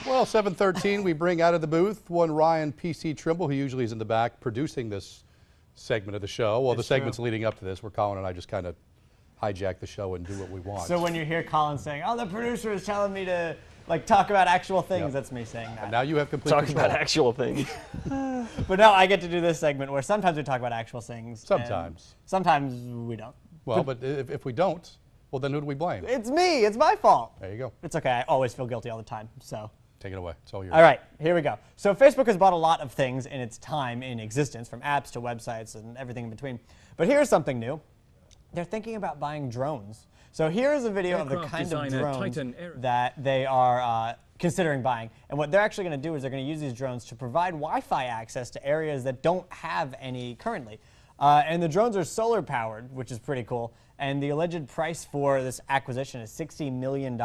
Well, 7:13, we bring out of the booth one Ryan PC Trimble, who usually is in the back producing this segment of the show. Well, the segments leading up to this, where Colin and I just kind of hijack the show and do what we want. So when you hear Colin saying, "Oh, the producer is telling me to like talk about actual things," that's me saying that. And now you have complete control. Talk about actual things. But now I get to do this segment where sometimes we talk about actual things. Sometimes. Sometimes we don't. Well, but if we don't, well, then who do we blame? It's me. It's my fault. There you go. It's okay. I always feel guilty all the time. So. Take it away. It's all yours. All right, here we go. So Facebook has bought a lot of things in its time in existence, from apps to websites and everything in between. But here's something new. They're thinking about buying drones. So here's a video of the kind of drones that they are considering buying. And what they're actually going to do is they're going to use these drones to provide Wi-Fi access to areas that don't have any currently. And the drones are solar powered, which is pretty cool. And the alleged price for this acquisition is $60 million.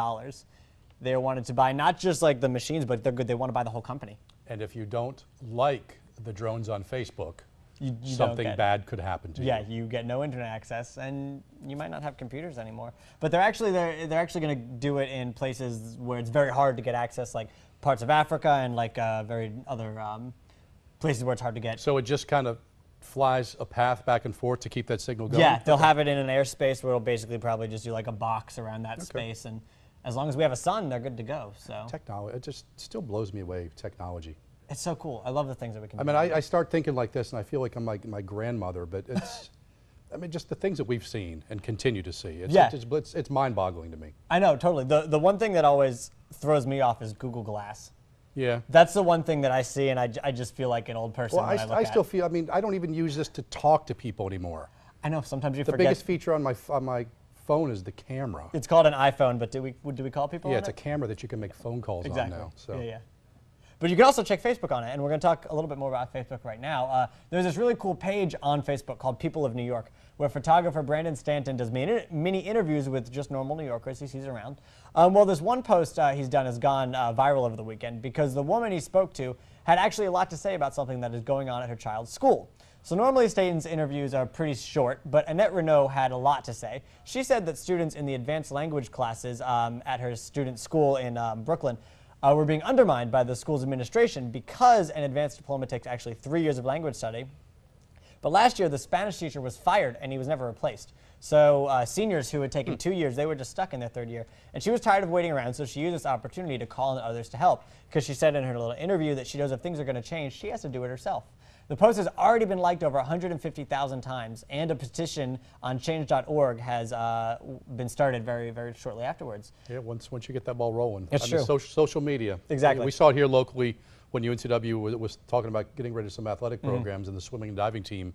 They wanted to buy not just like the machines, but they want to buy the whole company. And if you don't like the drones on Facebook, you something bad could happen to you. Yeah, you get no internet access, and you might not have computers anymore. But they're actually going to do it in places where it's very hard to get access, like parts of Africa and like very other places where it's hard to get. So it just kind of flies a path back and forth to keep that signal going? Yeah, they'll have it in an airspace where it'll basically probably just do like a box around that space, and as long as we have a sun, they're good to go. So technology, it just still blows me away, technology. It's so cool. I love the things that we can do. I mean, I start thinking like this, and I feel like I'm like my grandmother, but it's, I mean, just the things that we've seen and continue to see. It's mind-boggling to me. I know, totally. The one thing that always throws me off is Google Glass. Yeah. That's the one thing that I see, and I just feel like an old person when I look at it. I still feel, I mean, I don't even use this to talk to people anymore. I know, sometimes you forget. The biggest feature on my phone is the camera. It's called an iPhone, but do we call people on it? Yeah, it's a camera that you can make phone calls on now. So. Yeah. But you can also check Facebook on it, and we're going to talk a little bit more about Facebook right now. There's this really cool page on Facebook called People of New York, where photographer Brandon Stanton does mini interviews with just normal New Yorkers he sees around. Well, this one post he's done has gone viral over the weekend because the woman he spoke to had actually a lot to say about something that is going on at her child's school. So normally Stanton's interviews are pretty short, but Annette Renault had a lot to say. She said that students in the advanced language classes at her student school in Brooklyn were being undermined by the school's administration because an advanced diploma takes actually 3 years of language study. But last year, the Spanish teacher was fired, and he was never replaced. So seniors who had taken 2 years, they were just stuck in their third year. And she was tired of waiting around, so she used this opportunity to call on others to help, because she said in her little interview that she knows if things are going to change, she has to do it herself. The post has already been liked over 150,000 times, and a petition on change.org has been started very, very shortly afterwards. Yeah, once you get that ball rolling. It's true. Social media. Exactly. We saw it here locally when UNCW was talking about getting rid of some athletic programs, and the swimming and diving team,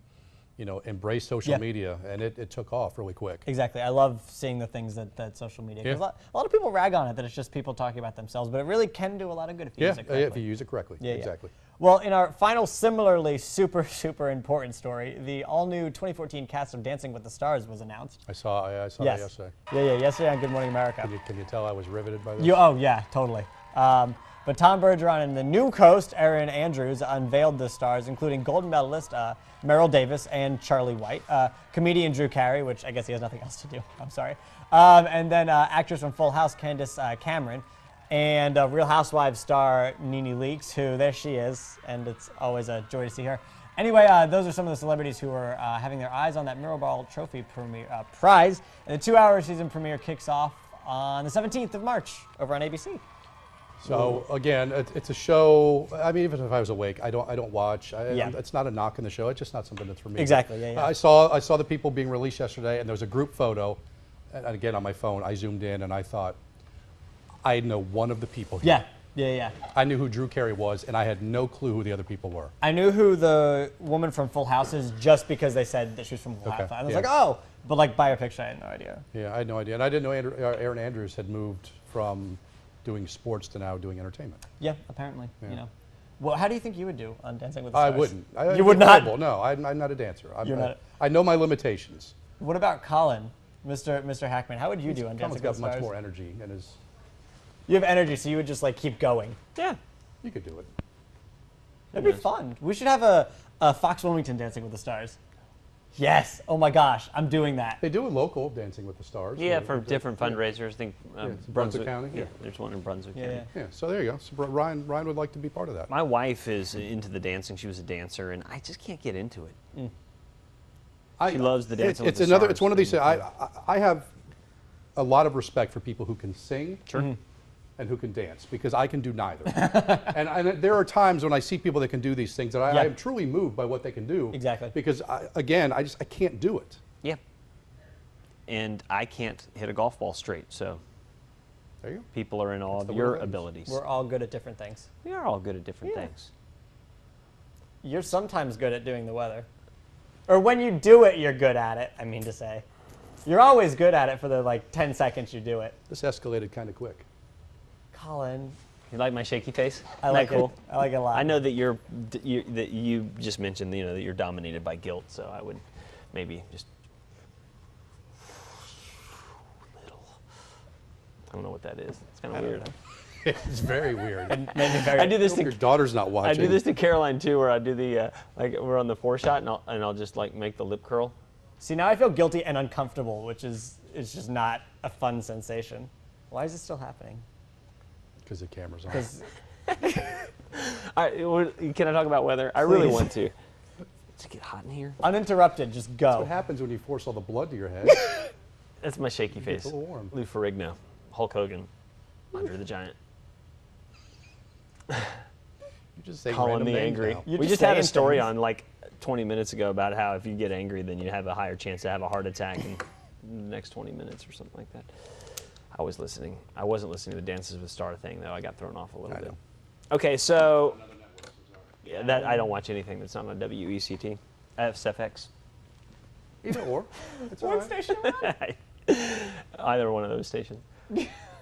you know, embraced social media, and it took off really quick. Exactly. I love seeing the things that social media, because a lot of people rag on it that it's just people talking about themselves, but it really can do a lot of good if you use it correctly. If you use it correctly. Yeah, exactly. Well, in our final similarly super important story, the all-new 2014 cast of Dancing with the Stars was announced. I saw that yesterday. Yeah, yesterday on Good Morning America. Can you tell I was riveted by this? Oh, yeah, totally. But Tom Bergeron and the new host, Erin Andrews, unveiled the stars, including gold medalist Merrill Davis and Charlie White, comedian Drew Carey, which I guess he has nothing else to do, I'm sorry, and then actress from Full House, Candace Cameron, and Real Housewives star Nene Leakes, who, there she is, and it's always a joy to see her. Anyway, those are some of the celebrities who are having their eyes on that Mirrorball Trophy prize, and the 2-hour season premiere kicks off on the 17th of March over on ABC. So again, it's a show. I mean, even if I was awake, I don't watch. It's not a knock on the show. It's just not something that's for me. Exactly. Yeah. I saw the people being released yesterday, and there was a group photo. And again, on my phone, I zoomed in, and I thought, I know one of the people here. Yeah. I knew who Drew Carey was, and I had no clue who the other people were. I knew who the woman from Full House is just because they said that she was from Full House. I was like, oh, but like by her picture, I had no idea. Yeah, I had no idea, and I didn't know Erin Andrews had moved from doing sports to now doing entertainment. Yeah, apparently. You know. Well, how do you think you would do on Dancing with the Stars? I wouldn't. You would not? No, I'm not a dancer. You're not. I know my limitations. What about Colin, Mr. Hackman? How would you do on Dancing with the Stars? Colin's got much more energy in his. You have energy, so you would just like keep going. Yeah, you could do it. That'd be fun. We should have a Fox Wilmington Dancing with the Stars. Yes. Oh my gosh, I'm doing that. They do a local Dancing with the Stars. Yeah, for different fundraisers. I think Brunswick County. Yeah, there's one in Brunswick County. Yeah. Yeah, so there you go. So Ryan would like to be part of that. My wife is into the dancing. She was a dancer, and I just can't get into it. She loves the Dancing with the Stars. It's one of these. I have a lot of respect for people who can sing. Sure. And who can dance, because I can do neither. and there are times when I see people that can do these things that I am truly moved by what they can do. Exactly. Because I can't do it. Yeah. And I can't hit a golf ball straight, so There you go. people are in awe That's of the your way it is. abilities. We're all good at different things. We are all good at different Yeah. things. You're sometimes good at doing the weather. Or when you do it, you're good at it, I mean to say. You're always good at it for the, 10 seconds you do it. This escalated kind of quick. Colin. You like my shaky face? I Isn't like that cool? it. I like it a lot. I know that that you just mentioned, that you're dominated by guilt, so I would maybe just little. I don't know what that is. It's kind of weird. It's very weird. I do this Hope to your daughter's not I watching. do this to Caroline too, where I do the we're on the 4-shot, and I'll just make the lip curl. See, now I feel guilty and uncomfortable, which is just not a fun sensation. Why is it still happening? Because the camera's on. Because Can I talk about weather? I really Please. want to. Does it get hot in here? uninterrupted, just What go. happens when you force all the blood to your head? That's my shaky face. a little warm. Lou Ferrigno, Hulk Hogan, Andre the Giant. You just say Colin random the names Angry. now. You're We just just had a saying story things. on 20 minutes ago about how if you get angry, then you have a higher chance to have a heart attack in the next 20 minutes or something like that. I was listening. I wasn't listening to the Dances with Star thing, though. I got thrown off a little I bit. know. Okay, so that I don't watch anything that's not on WECT. WSFX. Either or. It's all What right. station am I? Either one of those stations.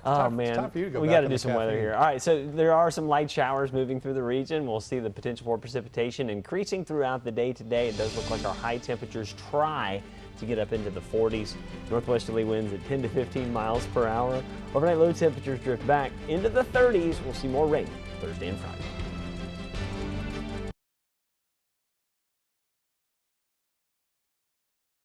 Oh time- it's man, time for you to go we back got to on do the some weather caffeine. here. All right, so there are some light showers moving through the region. We'll see the potential for precipitation increasing throughout the day today. It does look like our high temperatures try to get up into the 40s. Northwesterly winds at 10 to 15 miles per hour. Overnight low temperatures drift back into the 30s. We'll see more rain Thursday and Friday.